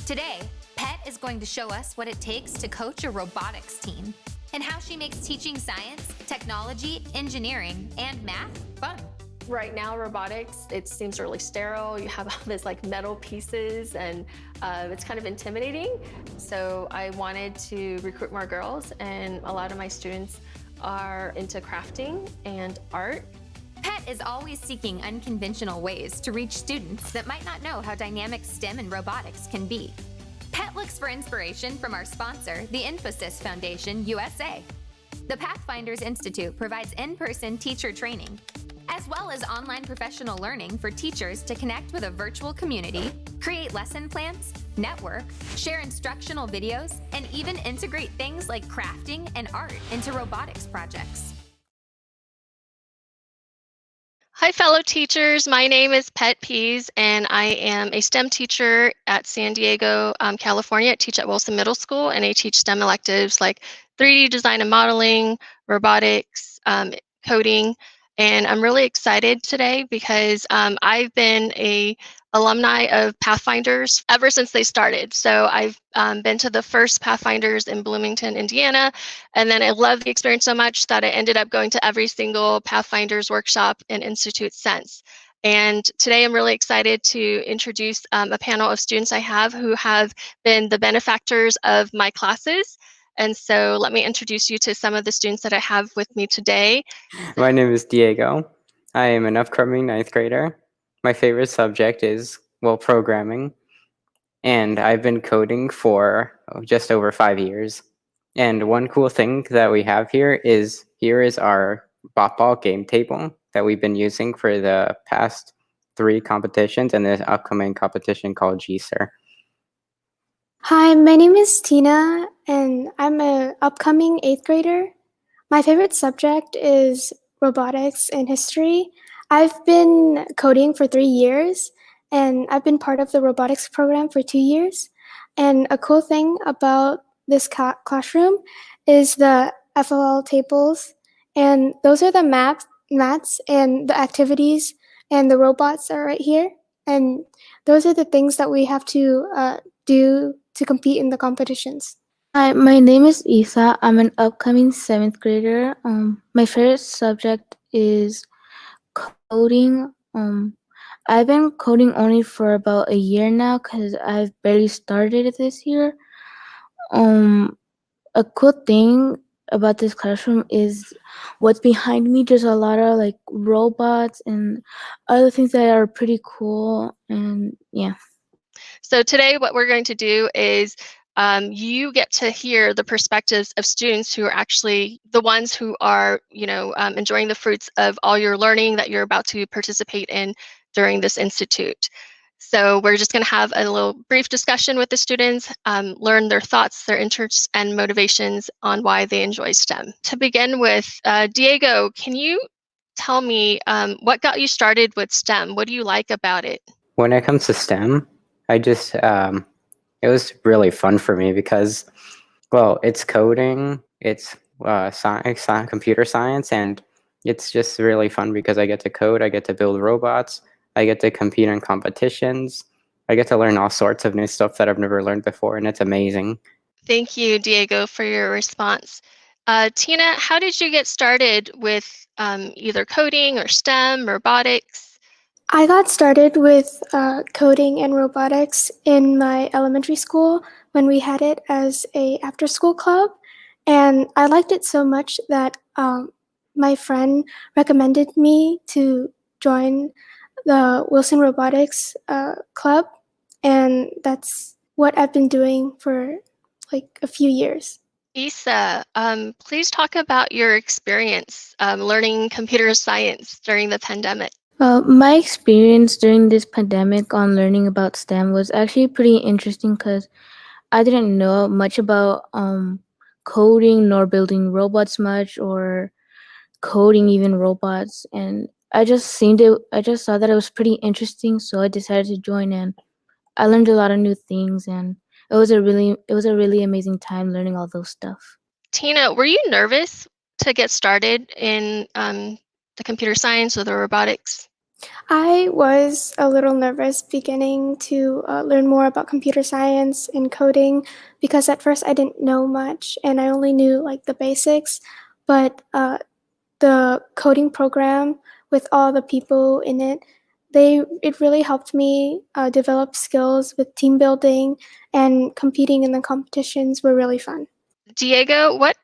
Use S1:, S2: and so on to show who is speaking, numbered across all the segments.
S1: Today, Phet is going to show us what it takes to coach a robotics team and how she makes teaching science, technology, engineering, and math fun.
S2: Right now, robotics, it seems really sterile. You have all this like metal pieces and it's kind of intimidating. So I wanted to recruit more girls, and a lot of my students are into crafting and art.
S1: Phet is always seeking unconventional ways to reach students that might not know how dynamic STEM and robotics can be. Phet looks for inspiration from our sponsor, the Infosys Foundation USA. The Pathfinders Institute provides in-person teacher training, as well as online professional learning for teachers to connect with a virtual community, create lesson plans, network, share instructional videos, and even integrate things like crafting and art into robotics projects.
S3: Hi, fellow teachers. My name is Pease, and I am a STEM teacher at San Diego, California. I teach at Wilson Middle School, and I teach STEM electives like 3D design and modeling, robotics, coding. And I'm really excited today because I've been a alumni of Pathfinders ever since they started. So I've been to the first Pathfinders in Bloomington, Indiana, and then I loved the experience so much that I ended up going to every single Pathfinders workshop and institute since. And today I'm really excited to introduce a panel of students I have who have been the benefactors of my classes. And so let me introduce you to some of the students that I have with me today.
S4: My name is Diego. I am an upcoming 9th grader. My favorite subject is, well, programming. And I've been coding for just over 5 years. And one cool thing that we have here is our bot game table that we've been using for the past 3 competitions and this upcoming competition called GSER.
S5: Hi, my name is Tina, and I'm an upcoming 8th grader. My favorite subject is robotics and history. I've been coding for 3 years, and I've been part of the robotics program for 2 years. And a cool thing about this classroom is the FLL tables, and those are the mats and the activities, and the robots are right here. And those are the things that we have to do to compete in the competitions.
S6: Hi, my name is Isa. I'm an upcoming 7th grader. My favorite subject is coding. I've been coding only for about a year now because I've barely started it this year. A cool thing about this classroom is what's behind me. There's a lot of like robots and other things that are pretty cool, and yeah.
S3: So today what we're going to do is you get to hear the perspectives of students who are actually the ones who are, enjoying the fruits of all your learning that you're about to participate in during this institute. So we're just going to have a little brief discussion with the students, learn their thoughts, their interests, and motivations on why they enjoy STEM. To begin with, Diego, can you tell me what got you started with STEM? What do you like about it?
S4: When it comes to STEM, it was really fun for me because, well, it's coding, it's science, computer science, and it's just really fun because I get to code, I get to build robots, I get to compete in competitions, I get to learn all sorts of new stuff that I've never learned before, and it's amazing.
S3: Thank you, Diego, for your response. Tina, how did you get started with either coding or STEM, robotics?
S5: I got started with coding and robotics in my elementary school when we had it as a after-school club, and I liked it so much that my friend recommended me to join the Wilson Robotics Club, and that's what I've been doing for like a few years.
S3: Isa, please talk about your experience learning computer science during the pandemic.
S6: My experience during this pandemic on learning about STEM was actually pretty interesting because I didn't know much about coding nor building robots much or coding even robots, and I just saw that it was pretty interesting, so I decided to join, and I learned a lot of new things, and it was a really amazing time learning all those stuff.
S3: Tina, were you nervous to get started in the computer science or the robotics?
S5: I was a little nervous beginning to learn more about computer science and coding because at first I didn't know much and I only knew like the basics. But the coding program with all the people in it, it really helped me develop skills with team building, and competing in the competitions were really fun.
S3: Diego, what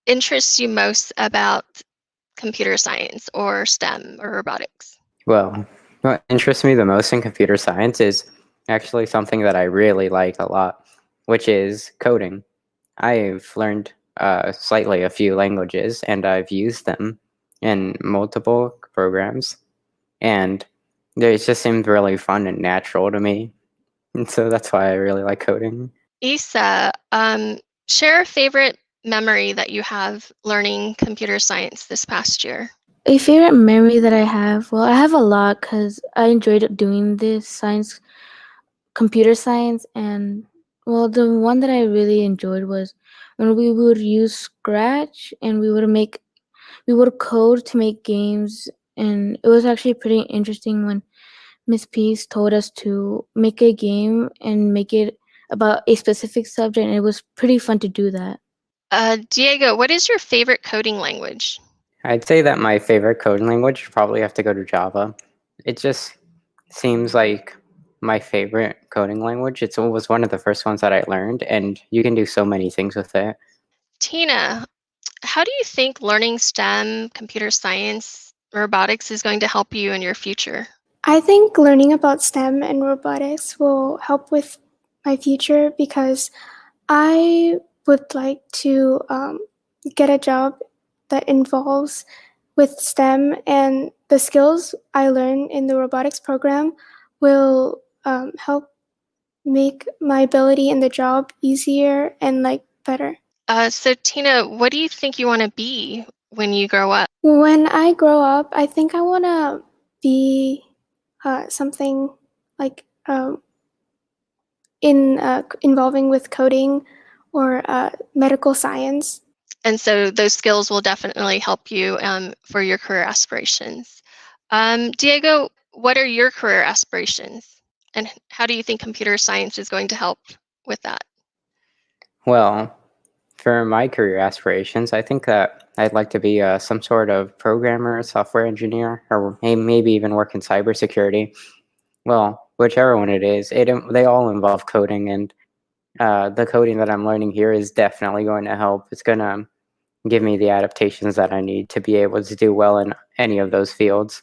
S3: interests you most about computer science or STEM or robotics?
S4: Well, what interests me the most in computer science is actually something that I really like a lot, which is coding. I've learned slightly a few languages and I've used them in multiple programs, and it just seemed really fun and natural to me. And so that's why I really like coding.
S3: Isa, share a favorite memory that you have learning computer science this past year.
S6: A favorite memory that I have, well, I have a lot because I enjoyed doing this computer science, and well, the one that I really enjoyed was when we would use Scratch and we would code to make games, and it was actually pretty interesting when Miss Pease told us to make a game and make it about a specific subject, and it was pretty fun to do that.
S3: Diego, what is your favorite coding language?
S4: I'd say that my favorite coding language would probably have to go to Java. It just seems like my favorite coding language. It was one of the first ones that I learned, and you can do so many things with it.
S3: Tina, how do you think learning STEM, computer science, robotics is going to help you in your future?
S5: I think learning about STEM and robotics will help with my future because I would like to get a job that involves with STEM, and the skills I learn in the robotics program will help make my ability in the job easier and like better.
S3: So Tina, what do you think you want to be when you grow up?
S5: When I grow up, I think I want to be something like involving with coding or medical science.
S3: And so those skills will definitely help you for your career aspirations. Diego, what are your career aspirations? And how do you think computer science is going to help with that?
S4: Well, for my career aspirations, I think that I'd like to be some sort of programmer, software engineer, or maybe even work in cybersecurity. Well, whichever one it is, they all involve coding, and the coding that I'm learning here is definitely going to help. It's going to give me the adaptations that I need to be able to do well in any of those fields.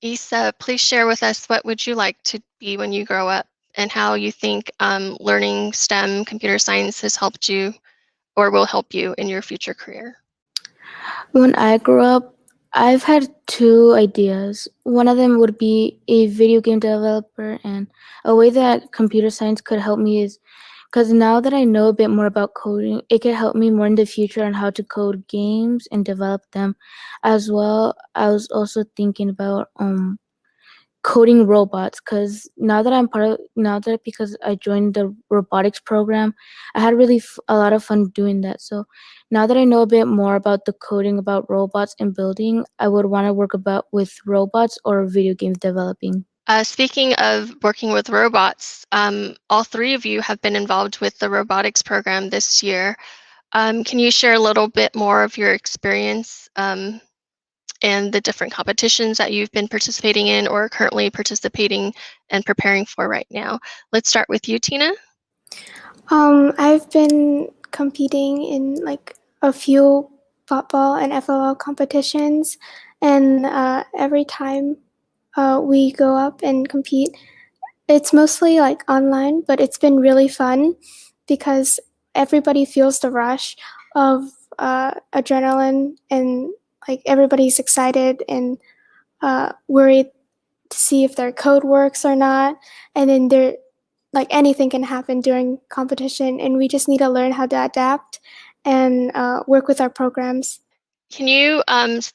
S3: Isa, please share with us what would you like to be when you grow up and how you think learning STEM, computer science has helped you or will help you in your future career.
S6: When I grew up, I've had two ideas. One of them would be a video game developer, and a way that computer science could help me is because now that I know a bit more about coding, it could help me more in the future on how to code games and develop them. As well, I was also thinking about coding robots, because because I joined the robotics program, I had really a lot of fun doing that. So now that I know a bit more about the coding about robots and building, I would want to work with robots or video game developing.
S3: Speaking of working with robots, all three of you have been involved with the robotics program this year. Can you share a little bit more of your experience and the different competitions that you've been participating in or currently participating and preparing for right now? Let's start with you, Tina.
S5: I've been competing in like a few football and FLL competitions, and every time we go up and compete, it's mostly like online, but it's been really fun because everybody feels the rush of adrenaline, and like everybody's excited and worried to see if their code works or not. And then they're like anything can happen during competition, and we just need to learn how to adapt and work with our programs.
S3: Can you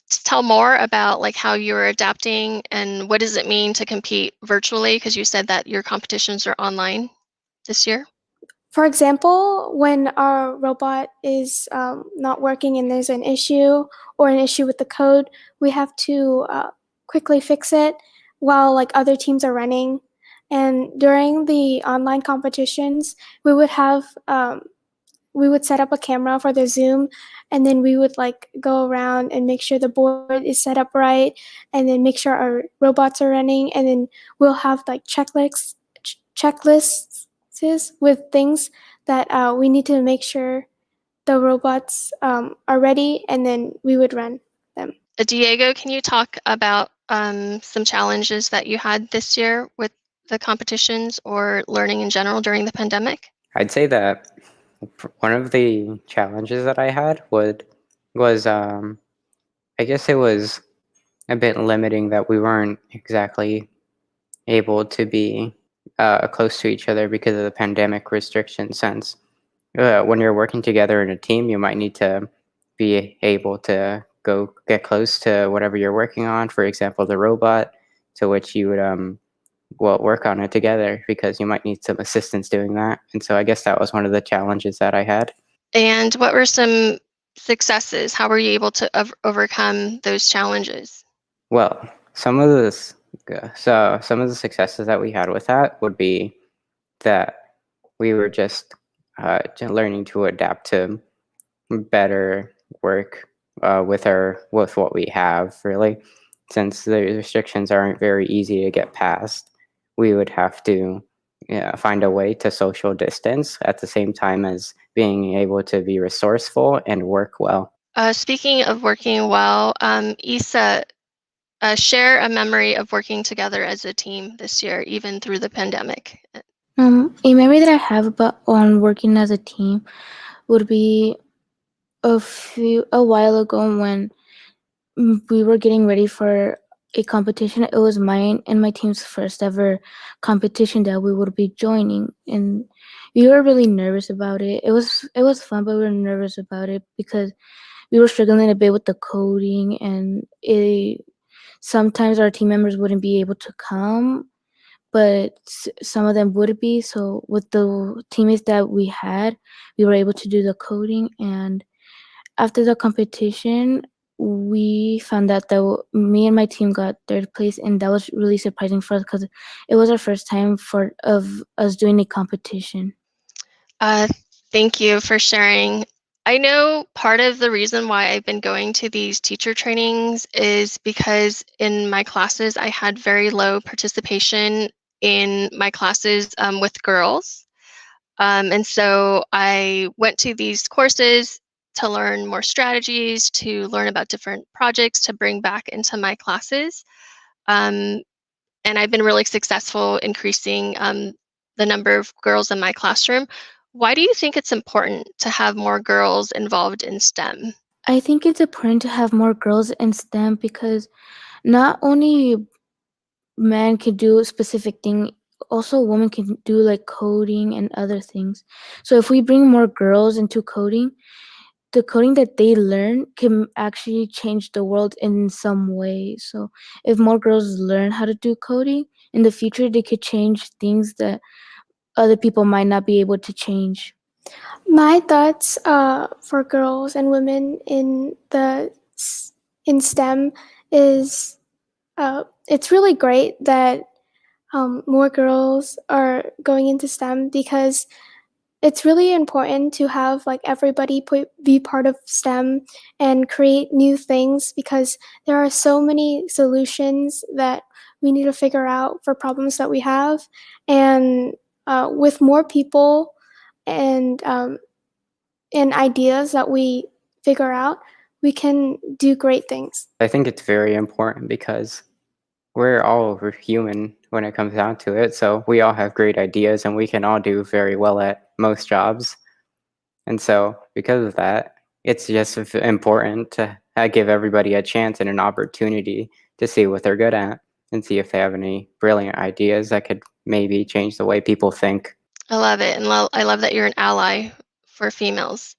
S3: tell more about like how you're adapting and what does it mean to compete virtually? Because you said that your competitions are online this year.
S5: For example, when our robot is not working and there's an issue or an issue with the code, we have to quickly fix it while like other teams are running. And during the online competitions, we would have we would set up a camera for the Zoom, and then we would like go around and make sure the board is set up right, and then make sure our robots are running, and then we'll have like checklists with things that we need to make sure the robots are ready, and then we would run them.
S3: Diego, can you talk about some challenges that you had this year with the competitions or learning in general during the pandemic?
S4: I'd say that one of the challenges that I had was I guess it was a bit limiting that we weren't exactly able to be close to each other because of the pandemic restrictions. Since when you're working together in a team, you might need to be able to go get close to whatever you're working on. For example, the robot, to which you would work on it together, because you might need some assistance doing that. And so I guess that was one of the challenges that I had.
S3: And what were some successes? How were you able to overcome those challenges?
S4: Well, some of some of the successes that we had with that would be that we were just learning to adapt to better work with what we have, really. Since the restrictions aren't very easy to get past, we would have to find a way to social distance at the same time as being able to be resourceful and work well.
S3: Speaking of working well, Isa, share a memory of working together as a team this year, even through the pandemic.
S6: A memory that I have about on working as a team would be a while ago when we were getting ready for a competition. It was mine and my team's first ever competition that we would be joining, and we were really nervous about it. It was fun, but we were nervous about it because we were struggling a bit with the coding, and sometimes our team members wouldn't be able to come, but some of them would be. So with the teammates that we had, we were able to do the coding. And after the competition, we found out that me and my team got third place, and that was really surprising for us because it was our first time of us doing a competition.
S3: Thank you for sharing. I know part of the reason why I've been going to these teacher trainings is because in my classes, I had very low participation in my classes with girls. And so I went to these courses to learn more strategies, to learn about different projects to bring back into my classes. And I've been really successful increasing the number of girls in my classroom. Why do you think it's important to have more girls involved in STEM?
S6: I think it's important to have more girls in STEM because not only men can do a specific thing, also women can do like coding and other things. So if we bring more girls into coding, the coding that they learn can actually change the world in some way. So if more girls learn how to do coding in the future, they could change things that other people might not be able to change.
S5: My thoughts for girls and women in STEM is it's really great that more girls are going into STEM because it's really important to have like everybody be part of STEM and create new things, because there are so many solutions that we need to figure out for problems that we have, and with more people and ideas that we figure out, we can do great things.
S4: I think it's very important because we're all human when it comes down to it. So we all have great ideas and we can all do very well at most jobs. And so because of that, it's just important to give everybody a chance and an opportunity to see what they're good at and see if they have any brilliant ideas that could maybe change the way people think.
S3: I love it. And I love that you're an ally for females.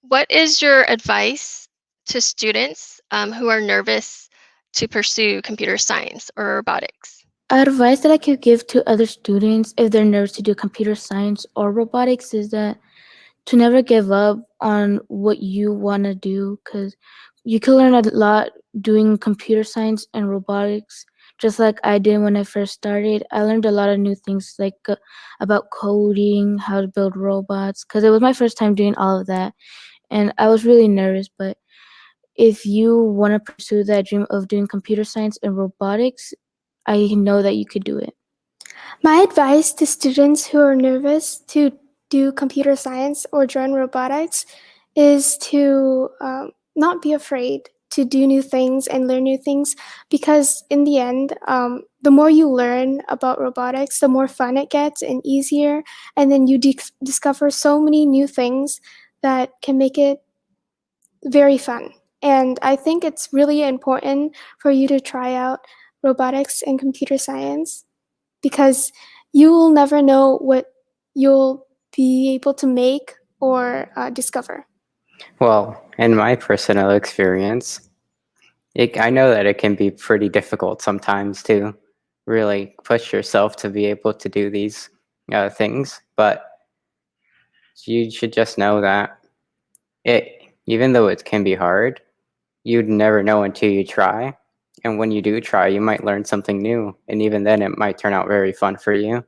S3: What is your advice to students who are nervous to pursue computer science or robotics?
S6: Advice that I could give to other students if they're nervous to do computer science or robotics is that to never give up on what you want to do, because you can learn a lot doing computer science and robotics just like I did when I first started. I learned a lot of new things, like about coding, how to build robots, because it was my first time doing all of that, and I was really nervous. But if you want to pursue that dream of doing computer science and robotics, I know that you could do it.
S5: My advice to students who are nervous to do computer science or join robotics is to not be afraid to do new things and learn new things, because in the end, the more you learn about robotics, the more fun it gets and easier, and then you discover so many new things that can make it very fun. And I think it's really important for you to try out robotics and computer science, because you will never know what you'll be able to make or discover.
S4: Well, in my personal experience, I know that it can be pretty difficult sometimes to really push yourself to be able to do these things, but you should just know that even though it can be hard, you'd never know until you try. And when you do try, you might learn something new. And even then, it might turn out very fun for you.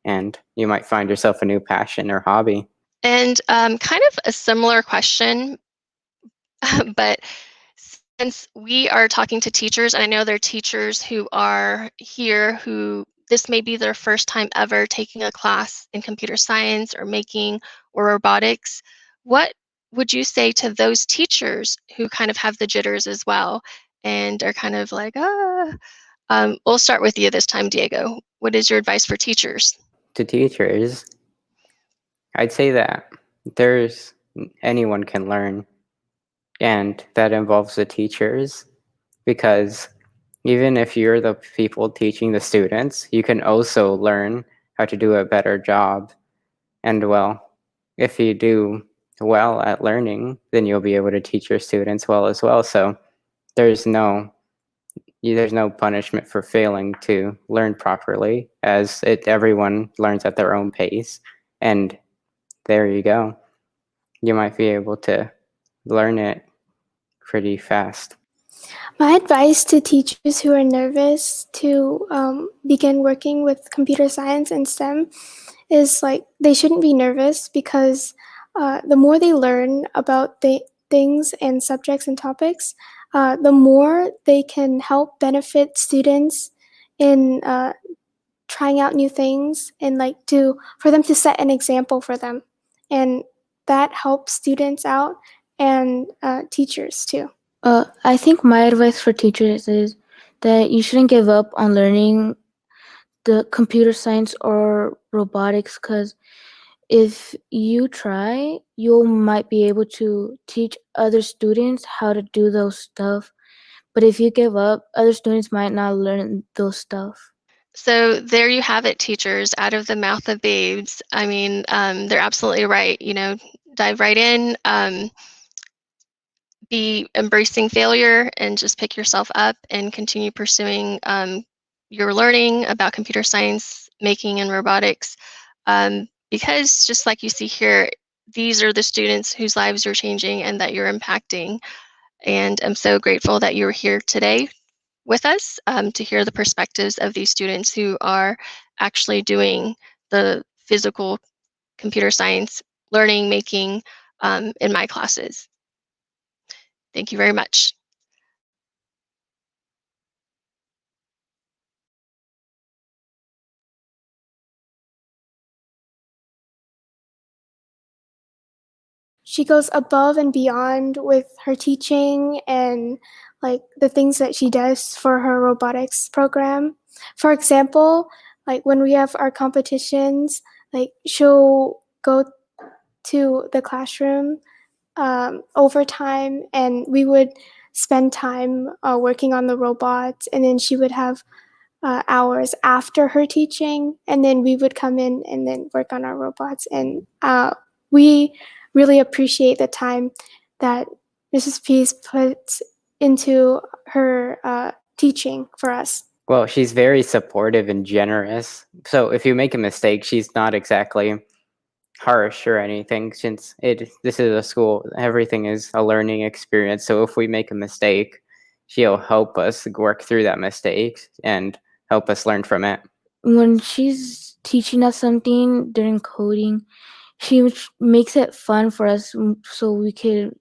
S4: And you might find yourself a new passion or hobby.
S3: And kind of a similar question, but since we are talking to teachers, and I know there are teachers who are here who this may be their first time ever taking a class in computer science or making or robotics, what would you say to those teachers who kind of have the jitters as well and are kind of like, we'll start with you this time, Diego. What is your advice for teachers?
S4: To teachers, I'd say that anyone can learn, and that involves the teachers, because even if you're the people teaching the students, you can also learn how to do a better job. And well, if you do well at learning, then you'll be able to teach your students well as well. So there's no punishment for failing to learn properly, as everyone learns at their own pace. And there you go. You might be able to learn it pretty fast.
S5: My advice to teachers who are nervous to begin working with computer science and STEM is they shouldn't be nervous, because the more they learn about things and subjects and topics, the more they can help benefit students in trying out new things, and for them to set an example for them, and that helps students out and teachers too.
S6: I think my advice for teachers is that you shouldn't give up on learning the computer science or robotics, because if you try, you might be able to teach other students how to do those stuff. But if you give up, other students might not learn those stuff.
S3: So there you have it, teachers, out of the mouth of babes. I mean, they're absolutely right. Dive right in, be embracing failure, and just pick yourself up and continue pursuing your learning about computer science, making, and robotics. Because just like you see here, these are the students whose lives you're changing and that you're impacting. And I'm so grateful that you're here today with us to hear the perspectives of these students who are actually doing the physical computer science learning, making in my classes. Thank you very much.
S5: She goes above and beyond with her teaching and the things that she does for her robotics program. For example, when we have our competitions, she'll go to the classroom overtime, and we would spend time working on the robots, and then she would have hours after her teaching, and then we would come in and then work on our robots. And we really appreciate the time that Mrs. Pease puts into her teaching for us.
S4: Well, she's very supportive and generous. So if you make a mistake, she's not exactly harsh or anything, since this is a school, everything is a learning experience. So if we make a mistake, she'll help us work through that mistake and help us learn from it.
S6: When she's teaching us something during coding, she makes it fun for us so we could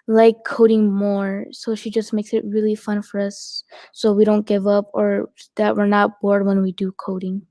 S6: like coding more. So she just makes it really fun for us so we don't give up or that we're not bored when we do coding.